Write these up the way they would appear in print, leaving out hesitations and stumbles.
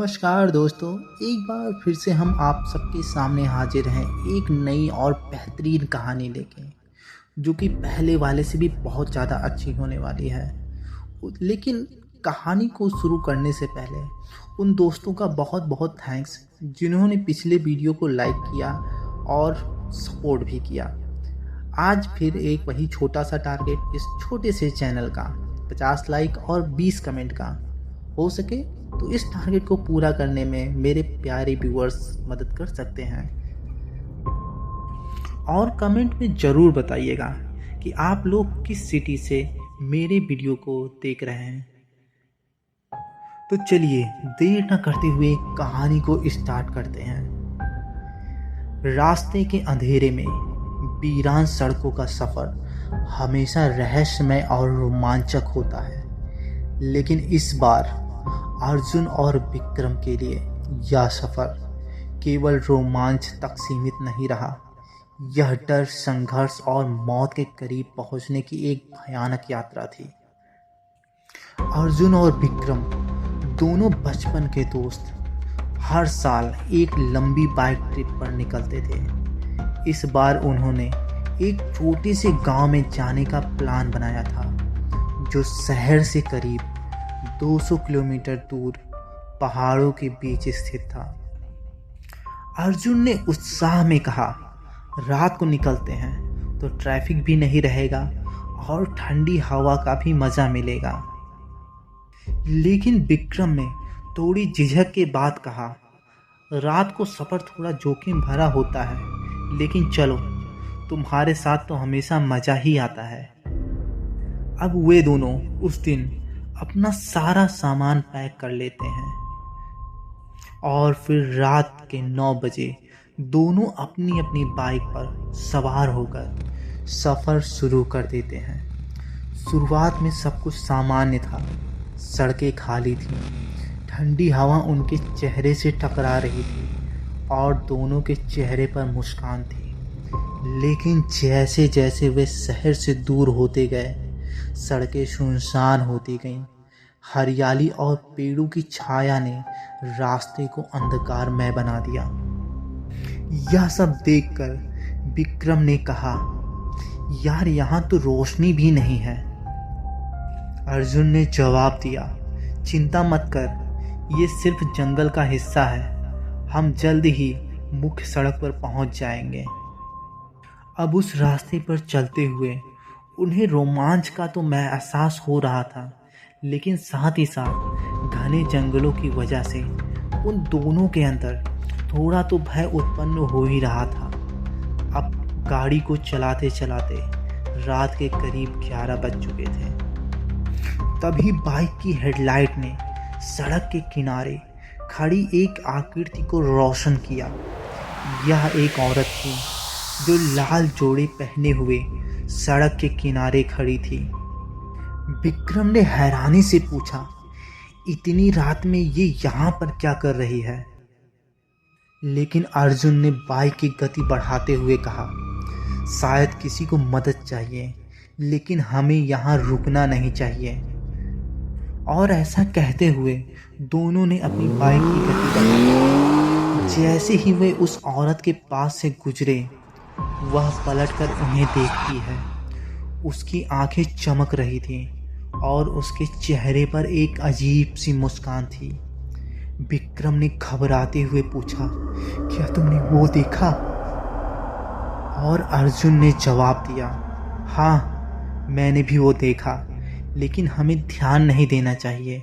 नमस्कार दोस्तों, एक बार फिर से हम आप सबके सामने हाजिर हैं एक नई और बेहतरीन कहानी लेके, जो कि पहले वाले से भी बहुत ज़्यादा अच्छी होने वाली है। लेकिन कहानी को शुरू करने से पहले उन दोस्तों का बहुत बहुत थैंक्स जिन्होंने पिछले वीडियो को लाइक किया और सपोर्ट भी किया। आज फिर एक वही छोटा सा टारगेट इस छोटे से चैनल का 50 लाइक और 20 कमेंट का। हो सके तो इस टारगेट को पूरा करने में मेरे प्यारे व्यूअर्स मदद कर सकते हैं। और कमेंट में ज़रूर बताइएगा कि आप लोग किस सिटी से मेरे वीडियो को देख रहे हैं। तो चलिए देर न करते हुए कहानी को स्टार्ट करते हैं। रास्ते के अंधेरे में वीरान सड़कों का सफ़र हमेशा रहस्यमय और रोमांचक होता है, लेकिन इस बार अर्जुन और विक्रम के लिए यह सफ़र केवल रोमांच तक सीमित नहीं रहा। यह डर, संघर्ष और मौत के करीब पहुंचने की एक भयानक यात्रा थी। अर्जुन और विक्रम दोनों बचपन के दोस्त हर साल एक लंबी बाइक ट्रिप पर निकलते थे। इस बार उन्होंने एक छोटे से गांव में जाने का प्लान बनाया था, जो शहर से करीब 200 किलोमीटर दूर पहाड़ों के बीच स्थित था। अर्जुन ने उत्साह में कहा, रात को निकलते हैं तो ट्रैफिक भी नहीं रहेगा और ठंडी हवा का भी मज़ा मिलेगा। लेकिन विक्रम ने थोड़ी झिझक के बाद कहा, रात को सफ़र थोड़ा जोखिम भरा होता है, लेकिन चलो, तुम्हारे साथ तो हमेशा मज़ा ही आता है। अब वे दोनों उस दिन अपना सारा सामान पैक कर लेते हैं और फिर रात के 9 बजे दोनों अपनी अपनी बाइक पर सवार होकर सफ़र शुरू कर देते हैं। शुरुआत में सब कुछ सामान्य था। सड़कें खाली थीं, ठंडी हवा उनके चेहरे से टकरा रही थी और दोनों के चेहरे पर मुस्कान थी। लेकिन जैसे जैसे वे शहर से दूर होते गए, सड़कें सुनसान होती गईं। हरियाली और पेड़ों की छाया ने रास्ते को अंधकारमय बना दिया। यह सब देखकर विक्रम ने कहा, यार यहाँ तो रोशनी भी नहीं है। अर्जुन ने जवाब दिया, चिंता मत कर, ये सिर्फ जंगल का हिस्सा है, हम जल्द ही मुख्य सड़क पर पहुंच जाएंगे। अब उस रास्ते पर चलते हुए उन्हें रोमांच का तो एहसास हो रहा था, लेकिन साथ ही साथ घने जंगलों की वजह से उन दोनों के अंदर थोड़ा तो भय उत्पन्न हो ही रहा था। अब गाड़ी को चलाते चलाते रात के करीब 11 बज चुके थे। तभी बाइक की हेडलाइट ने सड़क के किनारे खड़ी एक आकृति को रोशन किया। यह एक औरत थी जो लाल जोड़े पहने हुए सड़क के किनारे खड़ी थी। विक्रम ने हैरानी से पूछा, इतनी रात में ये यहाँ पर क्या कर रही है? लेकिन अर्जुन ने बाइक की गति बढ़ाते हुए कहा, शायद किसी को मदद चाहिए, लेकिन हमें यहाँ रुकना नहीं चाहिए। और ऐसा कहते हुए दोनों ने अपनी बाइक की गति बढ़ाई। जैसे ही वे उस औरत के पास से गुजरे, वह पलटकर उन्हें देखती है। उसकी आंखें चमक रही थीं और उसके चेहरे पर एक अजीब सी मुस्कान थी। विक्रम ने घबराते हुए पूछा, क्या तुमने वो देखा? और अर्जुन ने जवाब दिया, हाँ, मैंने भी वो देखा, लेकिन हमें ध्यान नहीं देना चाहिए।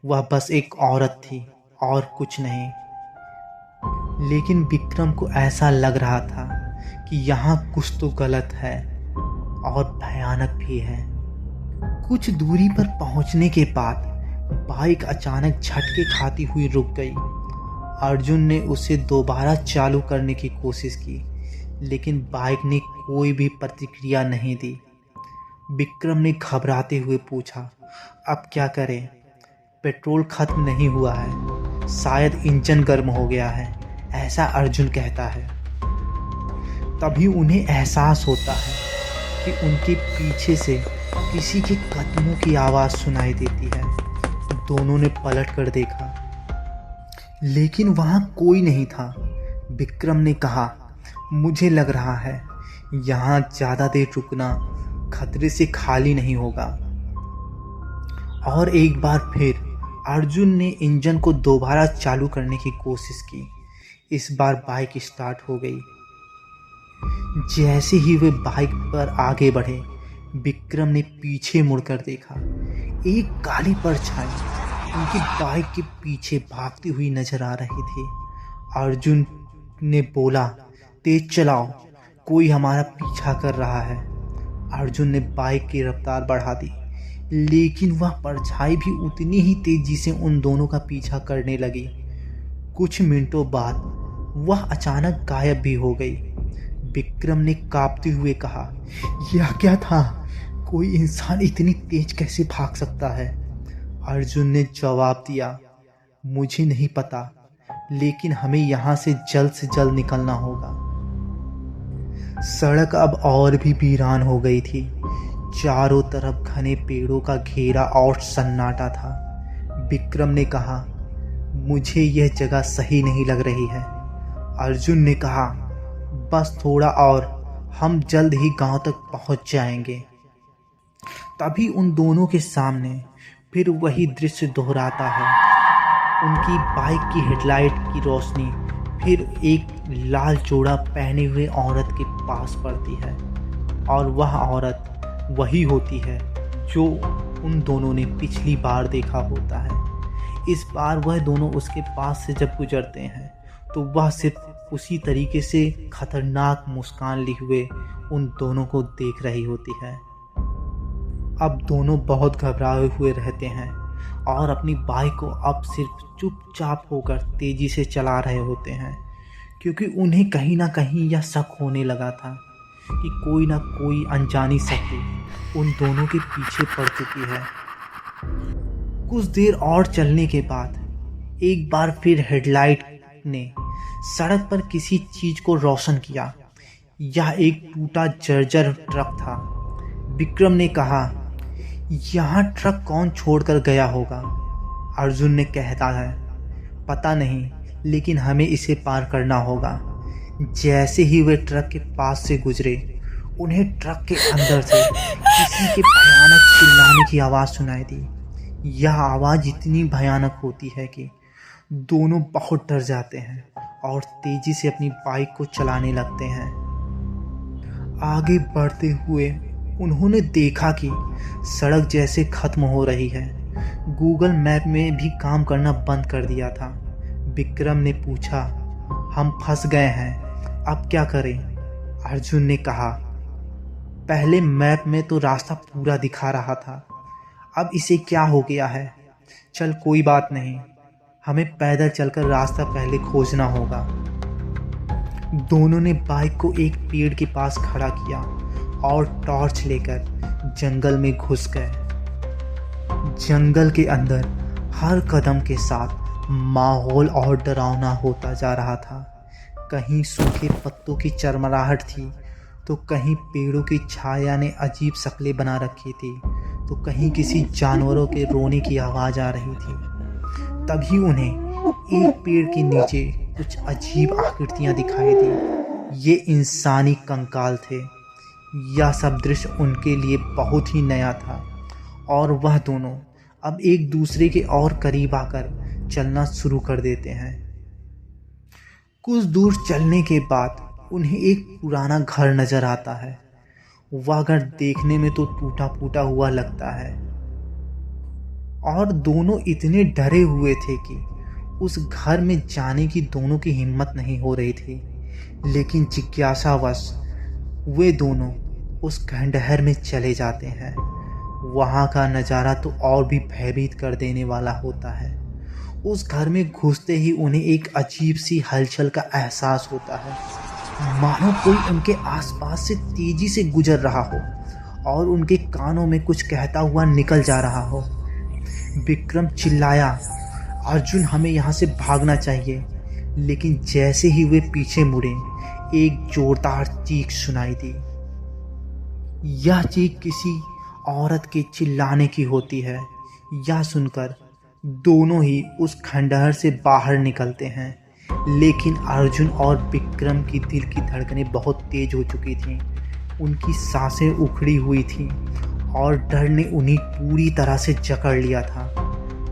वह बस एक औरत थी और कुछ नहीं। लेकिन विक्रम को ऐसा लग रहा था कि यहाँ कुछ तो गलत है और भयानक भी है। कुछ दूरी पर पहुंचने के बाद बाइक अचानक झटके खाती हुई रुक गई। अर्जुन ने उसे दोबारा चालू करने की कोशिश की, लेकिन बाइक ने कोई भी प्रतिक्रिया नहीं दी। विक्रम ने घबराते हुए पूछा, अब क्या करें? पेट्रोल खत्म नहीं हुआ है, शायद इंजन गर्म हो गया है, ऐसा अर्जुन कहता है। तभी उन्हें एहसास होता है कि उनके पीछे से किसी के कदमों की आवाज़ सुनाई देती है। दोनों ने पलट कर देखा। लेकिन वहां कोई नहीं था। विक्रम ने कहा, मुझे लग रहा है यहाँ ज़्यादा देर रुकना खतरे से खाली नहीं होगा। और एक बार फिर अर्जुन ने इंजन को दोबारा चालू करने की कोशिश की। इस बार बाइक स्टार्ट हो गई। जैसे ही वे बाइक पर आगे बढ़े, विक्रम ने पीछे मुड़कर देखा। एक काली परछाई उनकी बाइक के पीछे भागती हुई नजर आ रही थी। अर्जुन ने बोला, तेज चलाओ, कोई हमारा पीछा कर रहा है। अर्जुन ने बाइक की रफ्तार बढ़ा दी, लेकिन वह परछाई भी उतनी ही तेजी से उन दोनों का पीछा करने लगी। कुछ मिनटों बाद वह अचानक गायब भी हो गई। विक्रम ने कांपते हुए कहा, यह क्या था? कोई इंसान इतनी तेज कैसे भाग सकता है? अर्जुन ने जवाब दिया, मुझे नहीं पता, लेकिन हमें यहाँ से जल्द निकलना होगा। सड़क अब और भी वीरान हो गई थी। चारों तरफ घने पेड़ों का घेरा और सन्नाटा था। विक्रम ने कहा, मुझे यह जगह सही नहीं लग रही है। अर्जुन ने कहा, बस थोड़ा और, हम जल्द ही गांव तक पहुंच जाएंगे। तभी उन दोनों के सामने फिर वही दृश्य दोहराता है। उनकी बाइक की हेडलाइट की रोशनी फिर एक लाल जोड़ा पहने हुए औरत के पास पड़ती है, और वह औरत वही होती है जो उन दोनों ने पिछली बार देखा होता है। इस बार वह दोनों उसके पास से जब गुजरते हैं तो वह सिर्फ उसी तरीके से खतरनाक मुस्कान लिए हुए उन दोनों को देख रही होती है। अब दोनों बहुत घबराए हुए रहते हैं और अपनी बाइक को अब सिर्फ चुपचाप होकर तेजी से चला रहे होते हैं, क्योंकि उन्हें कहीं ना कहीं यह शक होने लगा था कि कोई ना कोई अनजानी शक्ति उन दोनों के पीछे पड़ चुकी है। कुछ देर और चलने के बाद एक बार फिर हेडलाइट ने सड़क पर किसी चीज को रोशन किया। यह एक टूटा जर्जर ट्रक था। विक्रम ने कहा, यहाँ ट्रक कौन छोड़कर गया होगा? अर्जुन ने कहता है, पता नहीं, लेकिन हमें इसे पार करना होगा। जैसे ही वे ट्रक के पास से गुजरे, उन्हें ट्रक के अंदर से किसी के भयानक चिल्लाने की आवाज़ सुनाई दी। यह आवाज़ इतनी भयानक होती है कि दोनों बहुत डर जाते हैं और तेजी से अपनी बाइक को चलाने लगते हैं। आगे बढ़ते हुए उन्होंने देखा कि सड़क जैसे खत्म हो रही है। गूगल मैप में भी काम करना बंद कर दिया था। विक्रम ने पूछा, हम फंस गए हैं, अब क्या करें? अर्जुन ने कहा, पहले मैप में तो रास्ता पूरा दिखा रहा था, अब इसे क्या हो गया है? चल कोई बात नहीं, हमें पैदल चलकर रास्ता पहले खोजना होगा। दोनों ने बाइक को एक पेड़ के पास खड़ा किया और टॉर्च लेकर जंगल में घुस गए। जंगल के अंदर हर कदम के साथ माहौल और डरावना होता जा रहा था। कहीं सूखे पत्तों की चरमराहट थी, तो कहीं पेड़ों की छाया ने अजीब शक्लें बना रखी थी, तो कहीं किसी जानवरों के रोने की आवाज़ आ रही थी। तभी उन्हें एक पेड़ के नीचे कुछ अजीब आकृतियां दिखाई दी। ये इंसानी कंकाल थे। यह सब दृश्य उनके लिए बहुत ही नया था और वह दोनों अब एक दूसरे के और करीब आकर चलना शुरू कर देते हैं। कुछ दूर चलने के बाद उन्हें एक पुराना घर नजर आता है। वह घर देखने में तो टूटा फूटा हुआ लगता है और दोनों इतने डरे हुए थे कि उस घर में जाने की दोनों की हिम्मत नहीं हो रही थी। लेकिन जिज्ञासावश वे दोनों उस खंडहर में चले जाते हैं। वहाँ का नज़ारा तो और भी भयभीत कर देने वाला होता है। उस घर में घुसते ही उन्हें एक अजीब सी हलचल का एहसास होता है, मानो कोई उनके आसपास से तेजी से गुजर रहा हो और उनके कानों में कुछ कहता हुआ निकल जा रहा हो। विक्रम चिल्लाया, अर्जुन हमें यहाँ से भागना चाहिए। लेकिन जैसे ही वे पीछे मुड़े, एक जोरदार चीख सुनाई दी। यह चीख किसी औरत के चिल्लाने की होती है। यह सुनकर दोनों ही उस खंडहर से बाहर निकलते हैं, लेकिन अर्जुन और विक्रम की दिल की धड़कनें बहुत तेज हो चुकी थीं। उनकी सांसें उखड़ी हुई थीं और डर ने उन्हें पूरी तरह से जकड़ लिया था।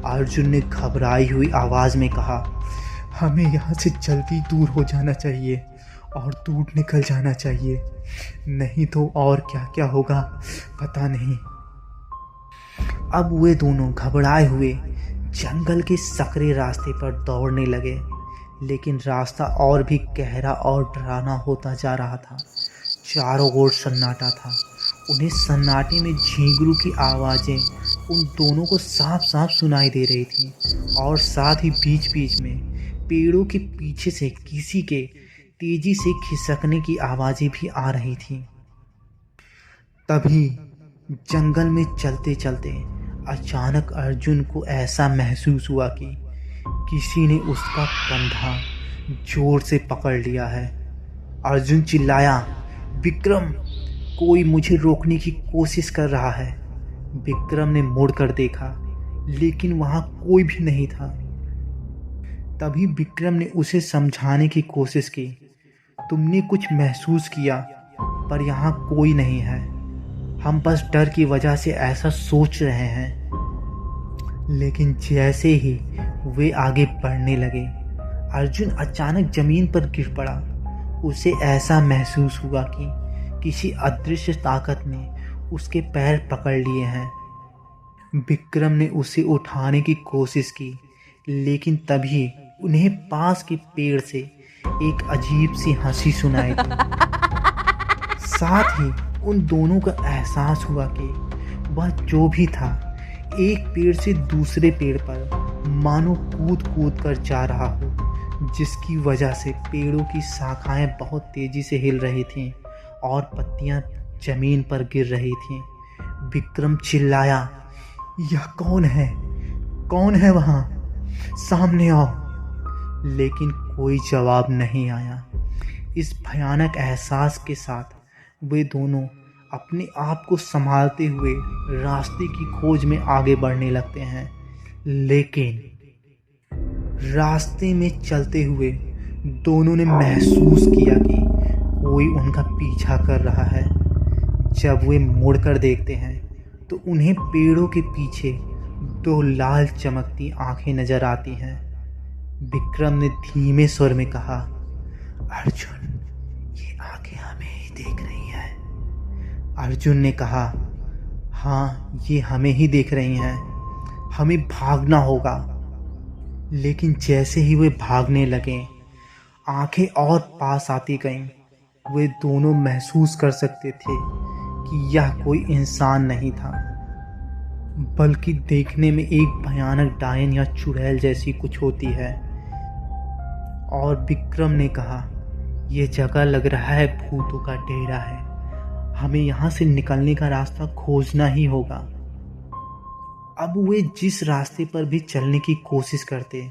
अर्जुन ने घबराई हुई आवाज़ में कहा, हमें यहाँ से जल्दी दूर हो जाना चाहिए और दूर निकल जाना चाहिए, नहीं तो और क्या क्या होगा पता नहीं। अब वे दोनों घबराए हुए जंगल के सकरे रास्ते पर दौड़ने लगे, लेकिन रास्ता और भी गहरा और डरावना होता जा रहा था। चारों ओर सन्नाटा था। उन्हें सन्नाटे में झींगरू की आवाज़ें उन दोनों को साफ साफ सुनाई दे रही थीं, और साथ ही बीच बीच में पेड़ों के पीछे से किसी के तेजी से खिसकने की आवाज़ें भी आ रही थीं। तभी जंगल में चलते चलते अचानक अर्जुन को ऐसा महसूस हुआ कि किसी ने उसका कंधा जोर से पकड़ लिया है। अर्जुन चिल्लाया, विक्रम, कोई मुझे रोकने की कोशिश कर रहा है। विक्रम ने मुड़कर देखा, लेकिन वहां कोई भी नहीं था। तभी विक्रम ने उसे समझाने की कोशिश की, तुमने कुछ महसूस किया, पर यहाँ कोई नहीं है। हम बस डर की वजह से ऐसा सोच रहे हैं। लेकिन जैसे ही वे आगे बढ़ने लगे, अर्जुन अचानक जमीन पर गिर पड़ा। उसे ऐसा महसूस हुआ कि किसी अदृश्य ताकत ने उसके पैर पकड़ लिए हैं। विक्रम ने उसे उठाने की कोशिश की, लेकिन तभी उन्हें पास के पेड़ से एक अजीब सी हंसी सुनाई दी। साथ ही उन दोनों का एहसास हुआ कि वह जो भी था, एक पेड़ से दूसरे पेड़ पर मानो कूद कूद कर जा रहा हो, जिसकी वजह से पेड़ों की शाखाएं बहुत तेजी से हिल रही थीं और पत्तियां जमीन पर गिर रही थीं। विक्रम चिल्लाया, यह कौन है? कौन है वहाँ? सामने आओ। लेकिन कोई जवाब नहीं आया। इस भयानक एहसास के साथ वे दोनों अपने आप को संभालते हुए रास्ते की खोज में आगे बढ़ने लगते हैं। लेकिन रास्ते में चलते हुए दोनों ने महसूस किया कि कोई उनका पीछा कर रहा है। जब वे मुड़कर देखते हैं तो उन्हें पेड़ों के पीछे दो लाल चमकती आंखें नजर आती हैं। विक्रम ने धीमे स्वर में कहा, अर्जुन, ये आंखें हमें ही देख रही हैं। अर्जुन ने कहा, हाँ, ये हमें ही देख रही हैं, हमें भागना होगा। लेकिन जैसे ही वे भागने लगे, आंखें और पास आती गईं। वे दोनों महसूस कर सकते थे कि यह कोई इंसान नहीं था, बल्कि देखने में एक भयानक डायन या चुड़ैल जैसी कुछ होती है। और विक्रम ने कहा, यह जगह लग रहा है भूतों का डेरा है, हमें यहाँ से निकलने का रास्ता खोजना ही होगा। अब वे जिस रास्ते पर भी चलने की कोशिश करते,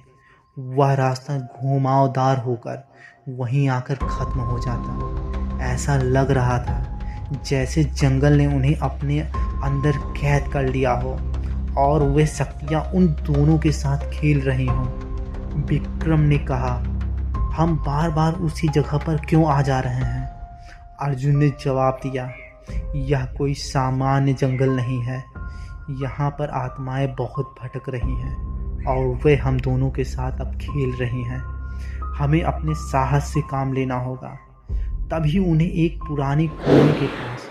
वह रास्ता घुमावदार होकर वहीं आकर खत्म हो जाता। ऐसा लग रहा था जैसे जंगल ने उन्हें अपने अंदर कैद कर लिया हो और वे शक्तियाँ उन दोनों के साथ खेल रही हों। विक्रम ने कहा, हम बार बार उसी जगह पर क्यों आ जा रहे हैं? अर्जुन ने जवाब दिया, यह कोई सामान्य जंगल नहीं है, यहाँ पर आत्माएं बहुत भटक रही हैं और वे हम दोनों के साथ अब खेल रही हैं। हमें अपने साहस से काम लेना होगा। तभी उन्हें एक पुरानी कुएं के पास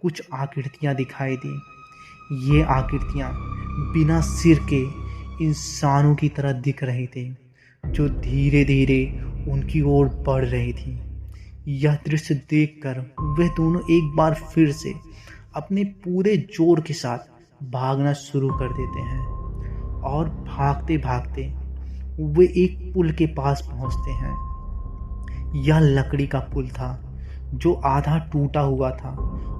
कुछ आकृतियाँ दिखाई दी। ये आकृतियाँ बिना सिर के इंसानों की तरह दिख रही थी, जो धीरे धीरे उनकी ओर बढ़ रही थी। यह दृश्य देखकर वे दोनों एक बार फिर से अपने पूरे जोर के साथ भागना शुरू कर देते हैं और भागते भागते वे एक पुल के पास पहुंचते हैं। यह लकड़ी का पुल था जो आधा टूटा हुआ था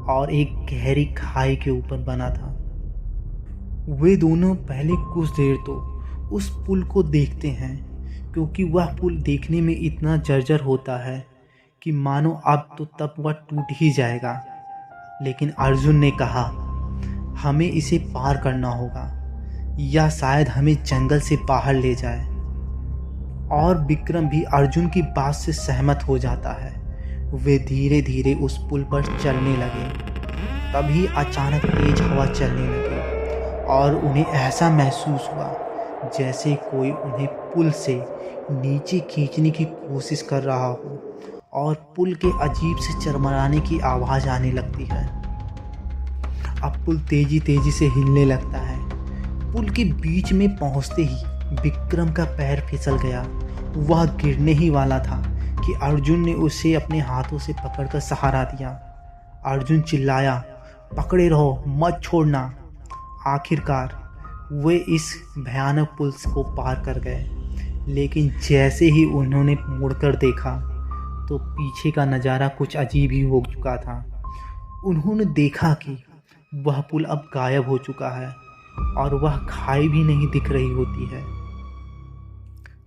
और एक गहरी खाई के ऊपर बना था। वे दोनों पहले कुछ देर तो उस पुल को देखते हैं, क्योंकि वह पुल देखने में इतना जर्जर होता है कि मानो अब तो तब वह टूट ही जाएगा। लेकिन अर्जुन ने कहा, हमें इसे पार करना होगा। या शायद हमें जंगल से बाहर ले जाए। और विक्रम भी अर्जुन की बात से सहमत हो जाता है। वे धीरे धीरे उस पुल पर चलने लगे। तभी अचानक तेज हवा चलने लगी और उन्हें ऐसा महसूस हुआ जैसे कोई उन्हें पुल से नीचे खींचने की कोशिश कर रहा हो और पुल के अजीब से चरमराने की आवाज़ आने लगती है। अब पुल तेजी तेजी से हिलने लगता है। पुल के बीच में पहुंचते ही विक्रम का पैर फिसल गया। वह गिरने ही वाला था कि अर्जुन ने उसे अपने हाथों से पकड़कर सहारा दिया। अर्जुन चिल्लाया, पकड़े रहो, मत छोड़ना। आखिरकार वे इस भयानक पुल को पार कर गए। लेकिन जैसे ही उन्होंने मुड़कर देखा तो पीछे का नज़ारा कुछ अजीब ही हो चुका था। उन्होंने देखा कि वह पुल अब गायब हो चुका है और वह खाई भी नहीं दिख रही होती है।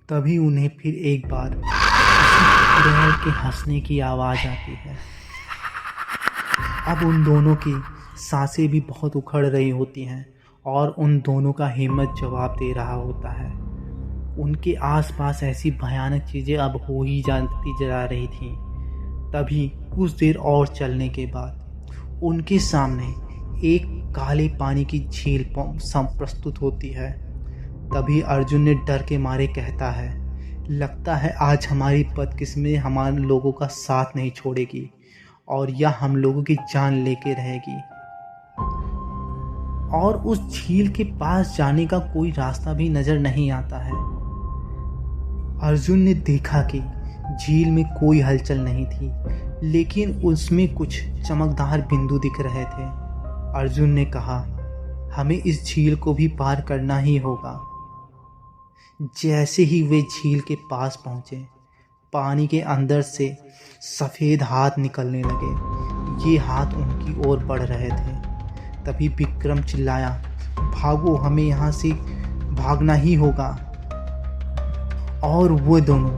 तभी उन्हें फिर एक बार चुड़ैल के हंसने की आवाज़ आती है। अब उन दोनों की सांसें भी बहुत उखड़ रही होती हैं और उन दोनों का हिम्मत जवाब दे रहा होता है। उनके आसपास ऐसी भयानक चीज़ें अब हो ही जाती जा रही थीं। तभी कुछ देर और चलने के बाद उनके सामने एक काले पानी की झील प्रस्तुत होती है। तभी अर्जुन ने डर के मारे कहता है, लगता है आज हमारी बदकिस्मती हमारे लोगों का साथ नहीं छोड़ेगी और यह हम लोगों की जान लेके रहेगी। और उस झील के पास जाने का कोई रास्ता भी नजर नहीं आता है। अर्जुन ने देखा कि झील में कोई हलचल नहीं थी, लेकिन उसमें कुछ चमकदार बिंदु दिख रहे थे। अर्जुन ने कहा, हमें इस झील को भी पार करना ही होगा। जैसे ही वे झील के पास पहुंचे, पानी के अंदर से सफ़ेद हाथ निकलने लगे। ये हाथ उनकी ओर बढ़ रहे थे। तभी विक्रम चिल्लाया, भागो, हमें यहाँ से भागना ही होगा। और वो दोनों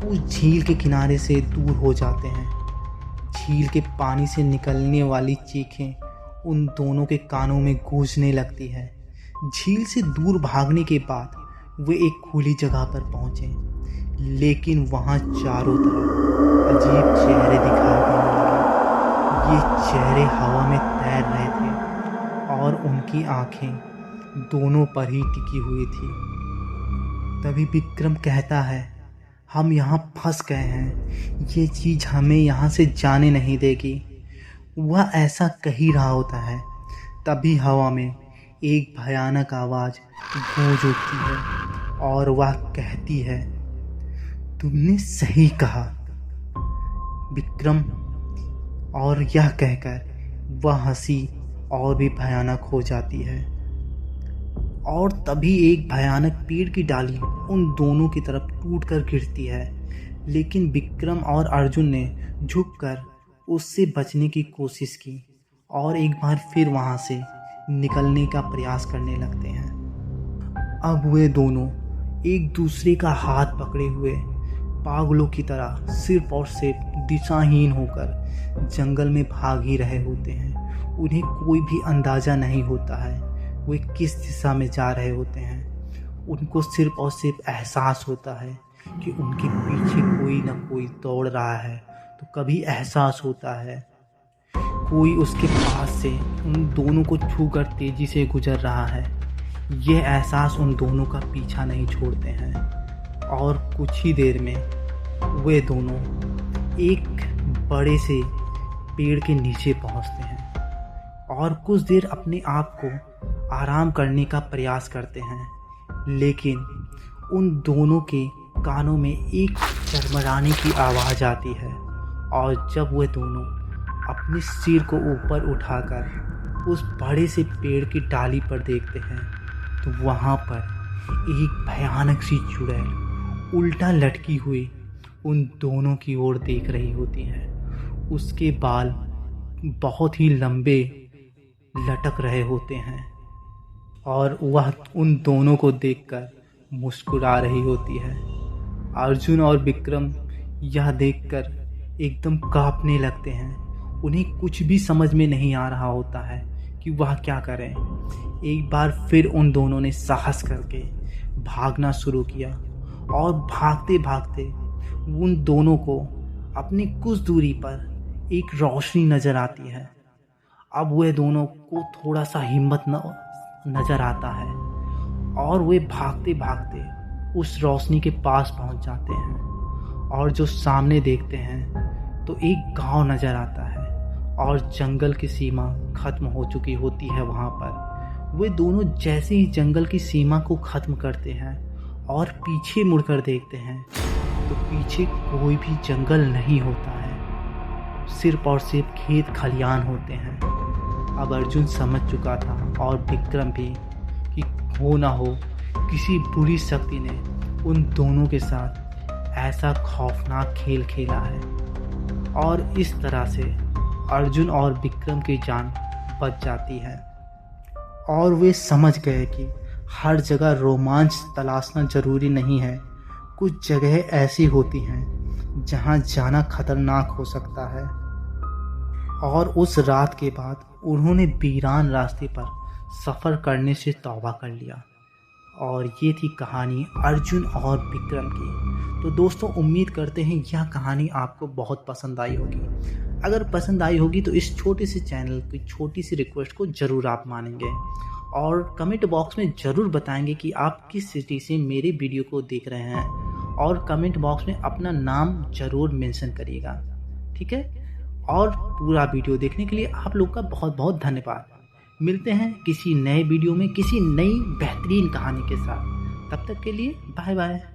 उस झील के किनारे से दूर हो जाते हैं। झील के पानी से निकलने वाली चीखें उन दोनों के कानों में गूंजने लगती है। झील से दूर भागने के बाद वे एक खुली जगह पर पहुंचे, लेकिन वहां चारों तरफ अजीब चेहरे दिखाई देने लगे। ये चेहरे हवा में तैर रहे थे और उनकी आंखें दोनों पर ही टिकी हुई थी। तभी विक्रम कहता है, हम यहाँ फंस गए हैं, ये चीज़ हमें यहाँ से जाने नहीं देगी। वह ऐसा कह रहा होता है। तभी हवा में एक भयानक आवाज़ गूंज उठती है और वह कहती है, तुमने सही कहा विक्रम। और यह कहकर वह हंसी और भी भयानक हो जाती है। और तभी एक भयानक पेड़ की डाली उन दोनों की तरफ टूटकर गिरती है, लेकिन विक्रम और अर्जुन ने झुककर उससे बचने की कोशिश की और एक बार फिर वहां से निकलने का प्रयास करने लगते हैं। अब वे दोनों एक दूसरे का हाथ पकड़े हुए पागलों की तरह सिर्फ और सिर्फ दिशाहीन होकर जंगल में भाग ही रहे होते हैं। उन्हें कोई भी अंदाज़ा नहीं होता है वे किस दिशा में जा रहे होते हैं। उनको सिर्फ और सिर्फ एहसास होता है कि उनके पीछे कोई ना कोई दौड़ रहा है, तो कभी एहसास होता है कोई उसके पास से उन दोनों को छूकर तेज़ी से गुजर रहा है। यह एहसास उन दोनों का पीछा नहीं छोड़ते हैं और कुछ ही देर में वे दोनों एक बड़े से पेड़ के नीचे पहुंचते हैं और कुछ देर अपने आप को आराम करने का प्रयास करते हैं। लेकिन उन दोनों के कानों में एक चरमराने की आवाज़ आती है और जब वे दोनों अपने सिर को ऊपर उठाकर उस बड़े से पेड़ की डाली पर देखते हैं तो वहाँ पर एक भयानक सी चुड़ैल उल्टा लटकी हुई उन दोनों की ओर देख रही होती है। उसके बाल बहुत ही लंबे लटक रहे होते हैं और वह उन दोनों को देखकर मुस्कुरा रही होती है। अर्जुन और विक्रम यह देखकर एकदम कांपने लगते हैं। उन्हें कुछ भी समझ में नहीं आ रहा होता है कि वह क्या करें। एक बार फिर उन दोनों ने साहस करके भागना शुरू किया और भागते भागते उन दोनों को अपनी कुछ दूरी पर एक रोशनी नज़र आती है। अब वह दोनों को थोड़ा सा हिम्मत नज़र आता है और वे भागते भागते उस रोशनी के पास पहुंच जाते हैं और जो सामने देखते हैं तो एक गांव नज़र आता है और जंगल की सीमा ख़त्म हो चुकी होती है। वहाँ पर वे दोनों जैसे ही जंगल की सीमा को ख़त्म करते हैं और पीछे मुड़कर देखते हैं तो पीछे कोई भी जंगल नहीं होता है, सिर्फ और सिर्फ खेत खलियान होते हैं। अब अर्जुन समझ चुका था और विक्रम भी कि हो ना हो किसी बुरी शक्ति ने उन दोनों के साथ ऐसा खौफनाक खेल खेला है और इस तरह से अर्जुन और विक्रम की जान बच जाती है। और वे समझ गए कि हर जगह रोमांच तलाशना ज़रूरी नहीं है। कुछ जगह ऐसी होती हैं जहां जाना खतरनाक हो सकता है। और उस रात के बाद उन्होंने वीरान रास्ते पर सफ़र करने से तौबा कर लिया। और ये थी कहानी अर्जुन और विक्रम की। तो दोस्तों, उम्मीद करते हैं यह कहानी आपको बहुत पसंद आई होगी। अगर पसंद आई होगी तो इस छोटे से चैनल की छोटी सी रिक्वेस्ट को ज़रूर आप मानेंगे और कमेंट बॉक्स में ज़रूर बताएंगे कि आप किस सिटी से मेरे वीडियो को देख रहे हैं और कमेंट बॉक्स में अपना नाम ज़रूर मेंशन करिएगा, ठीक है। और पूरा वीडियो देखने के लिए आप लोग का बहुत बहुत धन्यवाद। मिलते हैं किसी नए वीडियो में किसी नई बेहतरीन कहानी के साथ। तब तक के लिए बाय बाय।